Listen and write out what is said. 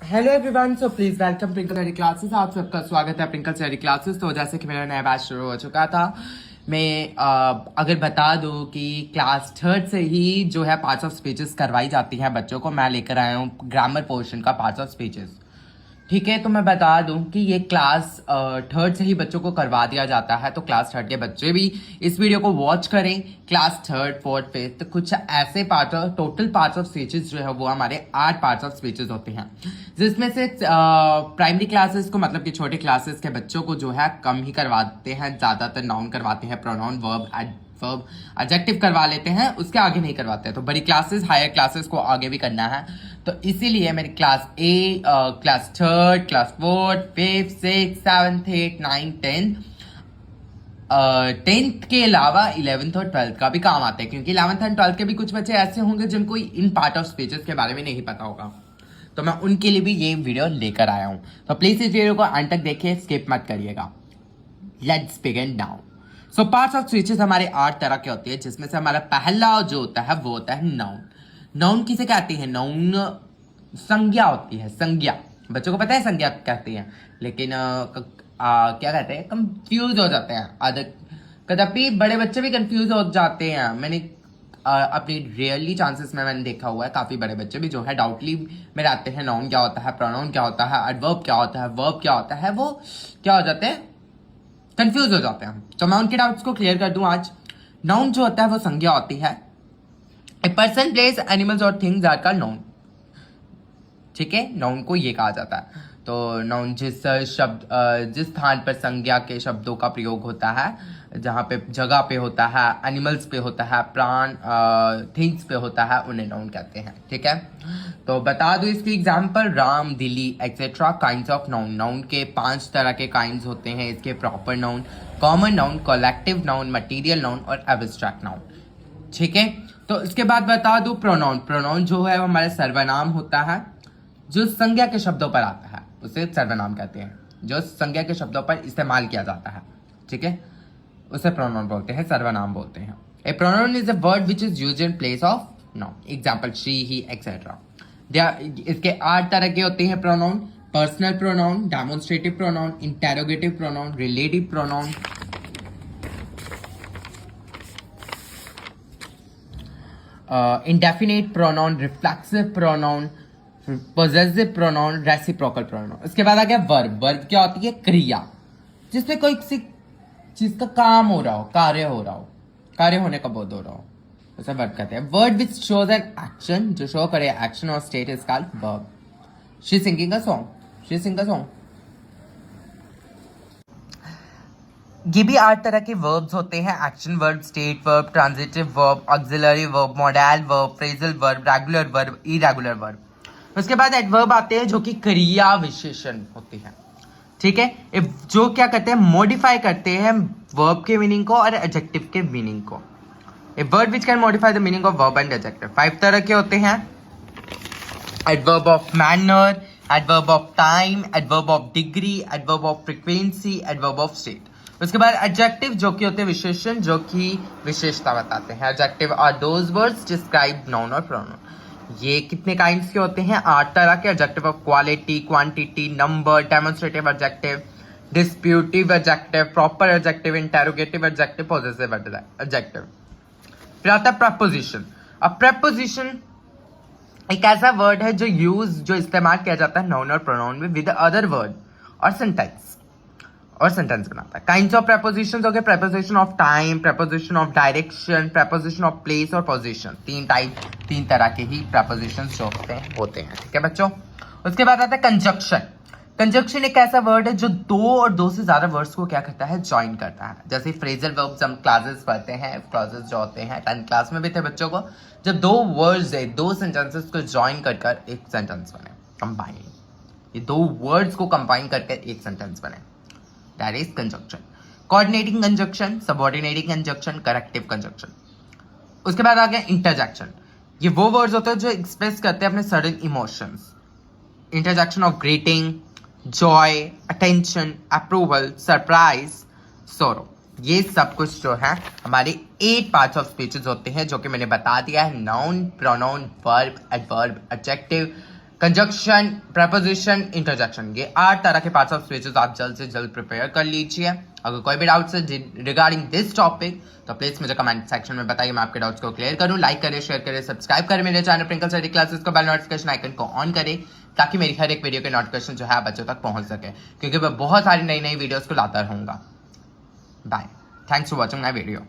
Hello everyone, so please welcome twinkle study classes. आप सबका स्वागत है ट्विंकल स्टडी क्लासेस। तो जैसे कि मेरा नया बैच शुरू हो चुका था, मैं अगर बता दूं कि क्लास थर्ड से ही जो है पार्ट्स ऑफ स्पीचेस करवाई जाती हैं बच्चों को। मैं लेकर आया हूँ ग्रामर पोर्शन का पार्ट्स ऑफ स्पीचेस। ठीक है, तो मैं बता दूं कि ये क्लास थर्ड से ही बच्चों को करवा दिया जाता है। तो क्लास थर्ड के बच्चे भी इस वीडियो को वॉच करें। क्लास थर्ड फोर्थ फिफ्थ तो कुछ ऐसे टोटल पार्ट्स ऑफ स्पीचेस जो है वो हमारे 8 पार्ट्स ऑफ स्पीचेस होते हैं, जिसमें से प्राइमरी क्लासेस को मतलब कि छोटे क्लासेस के बच्चों को जो है कम ही करवाते हैं। ज़्यादातर नाउन करवाते हैं, प्रोनाउन, वर्ब, एडवर्ब, एडजेक्टिव करवा लेते हैं, उसके आगे नहीं करवाते हैं। तो बड़ी क्लासेस, हायर क्लासेस को आगे भी करना है। तो इसीलिए मेरी class A, class third, class fourth, fifth, six, seventh, eight, ninth, tenth के अलावा 11th और 12th का भी काम आता है, क्योंकि 11th एंड 12th के भी कुछ बच्चे ऐसे होंगे जिनको इन पार्ट ऑफ स्पीचेस के बारे में नहीं पता होगा। तो मैं उनके लिए भी ये वीडियो लेकर आया हूं। तो प्लीज इस वीडियो को अंत तक देखिए, स्किप मत करिएगा। Let's begin now. So parts of speeches हमारे 8 तरह के होते हैं, जिसमें से हमारा पहला जो होता है वो होता है नाउन। नाउन किसे कहते हैं? नाउन संज्ञा होती है। संज्ञा बच्चों को पता है संज्ञा कहती है, लेकिन क्या कहते हैं, कंफ्यूज हो जाते हैं। कदापि बड़े बच्चे भी कंफ्यूज हो जाते हैं। मैंने अपनी रियरली चांसेस में मैंने देखा हुआ है, काफी बड़े बच्चे भी जो है डाउटली में रहते हैं। नाउन क्या होता है, प्रोनाउन क्या होता है, एडवर्ब क्या होता है, वर्ब क्या होता है, वो क्या हो जाते हैं, कंफ्यूज हो जाते हैं। तो मैं उनके डाउट्स को क्लियर कर दूं आज। नाउन जो होता है वो संज्ञा होती है। ए पर्सन, प्लेस, एनिमल्स और थिंग्स आर कॉल्ड नाउन। ठीक है, नाउन को ये कहा जाता है। तो नाउन जिस स्थान पर संज्ञा के शब्दों का प्रयोग होता है, जहाँ पे जगह पे होता है, एनिमल्स पे होता है, प्राण, थिंग्स पे होता है, उन्हें नाउन कहते हैं। ठीक है, तो बता दो इसकी example, Ram, Delhi etcetera kinds of noun. Noun के 5 तरह के काइंड्स होते हैं इसके: proper noun, common noun, collective noun, material noun और एब्स्ट्रैक्ट नाउन। ठीक है, तो इसके बाद बता दो प्रोनाउन। प्रोनाउन जो है वो हमारे सर्वनाम होता है, जो संज्ञा के शब्दों पर आता है उसे सर्वनाम कहते हैं। जो संज्ञा के शब्दों पर इस्तेमाल किया जाता है, ठीक है, उसे प्रोनाउन बोलते हैं, सर्वनाम बोलते हैं। A pronoun is a word which is used in place of noun. Example she, he etcetera. इसके 8 तरह के होते हैं pronoun: personal pronoun, demonstrative pronoun, interrogative pronoun, relative pronoun, indefinite pronoun, reflexive pronoun, possessive pronoun, reciprocal pronoun. इसके बाद आ गया verb. Verb क्या होती है? क्रिया, जिसमें कोई किसी चीज का काम हो रहा हो, कार्य हो रहा हो, कार्य होने का बोध हो रहा हो, उसे वर्ब कहते हैं। Word which shows an action, जो शो करे एक्शन और state, is called verb. She singing a song, she Singh a song. ये भी 8 तरह के वर्ब्स होते हैं: action verb, state verb, transitive verb, auxiliary verb, modal verb, phrasal verb, regular verb, irregular verb. उसके बाद एडवर्ब आते हैं, जो कि क्रिया विशेषण होती है। ठीक है, जो क्या करते हैं, मॉडिफाई करते हैं वर्ब के मीनिंग को और एडजेक्टिव के मीनिंग को। A word which can modify the meaning of verb and adjective. 5 तरह के होते हैं: adverb of manner, adverb of time, adverb of degree, adverb of frequency, adverb of state. उसके बाद एडजेक्टिव, जो कि होते हैं विशेषण, जो कि विशेषता बताते हैं। Adjective are those words describe noun और प्रोनाउन। ये कितने काइंड्स के होते हैं? 8 तरह के। Adjective of quality, quantity, number, demonstrative adjective, distributive adjective, proper adjective, interrogative adjective, positive adjective. फिर आता है प्रपोजिशन। अब प्रपोजिशन एक ऐसा वर्ड है जो इस्तेमाल किया जाता है नाउन और प्रोनाउन में विद अदर वर्ड और सेंटेंस बनाता है। काइंड्स ऑफ प्रपोजिशंस हो गए: preposition of time, preposition of direction, preposition of place और पोजीशन। 3 तरह के ही प्रपोजिशंस जो होते हैं। ठीक है बच्चों, उसके बाद आता है कंजक्शन। कंजक्शन एक ऐसा वर्ड है जो 2 और 2 से ज्यादा वर्ड्स को क्या करता है, ज्वाइन करता है। जैसे फ्रेजल वर्ब्स हम क्लासेस पढ़ते हैं, क्लॉजेस जो होते हैं 10th क्लास में भी थे बच्चों को, जब 2 वर्ड्स है, 2 सेंटेंसेस को ज्वाइन कर एक सेंटेंस बने, कंबाइन। ये 2 वर्ड्स को कंबाइन करके एक सेंटेंस बने, that is conjunction. Coordinating conjunction, subordinating conjunction, corrective conjunction. उसके बाद आ गया इंटरजेक्शन। ये वो वर्ड्स होते हैं जो एक्सप्रेस करते हैं अपने sudden emotions. Interjection of greeting, Joy, attention, approval, surprise, सोरो। ये सब कुछ जो है हमारे 8 पार्ट्स ऑफ स्पीचेस होते हैं, जो कि मैंने बता दिया है: noun, pronoun, verb, adverb, adjective, conjunction, preposition, interjection, ये 8 तरह के पार्ट्स ऑफ स्पीचेस आप जल्द से जल्द प्रिपेयर कर लीजिए। अगर कोई भी डाउट्स है रिगार्डिंग दिस टॉपिक तो प्लीज मुझे कमेंट सेक्शन में बताइए, मैं आपके डाउट्स को क्लियर करूँ। लाइक करें, शेयर करें, सब्सक्राइब करें मेरे चैनल ट्विंकल स्टडी क्लासेस को, बेल नोटिफिकेशन आइकन को ऑन करें ताकि मेरी हर एक वीडियो के नोटिफिकेशन जो है बच्चों तक पहुंच सके, क्योंकि मैं बहुत सारी नई नई वीडियोस को लाता रहूंगा। Bye, thanks for watching my video.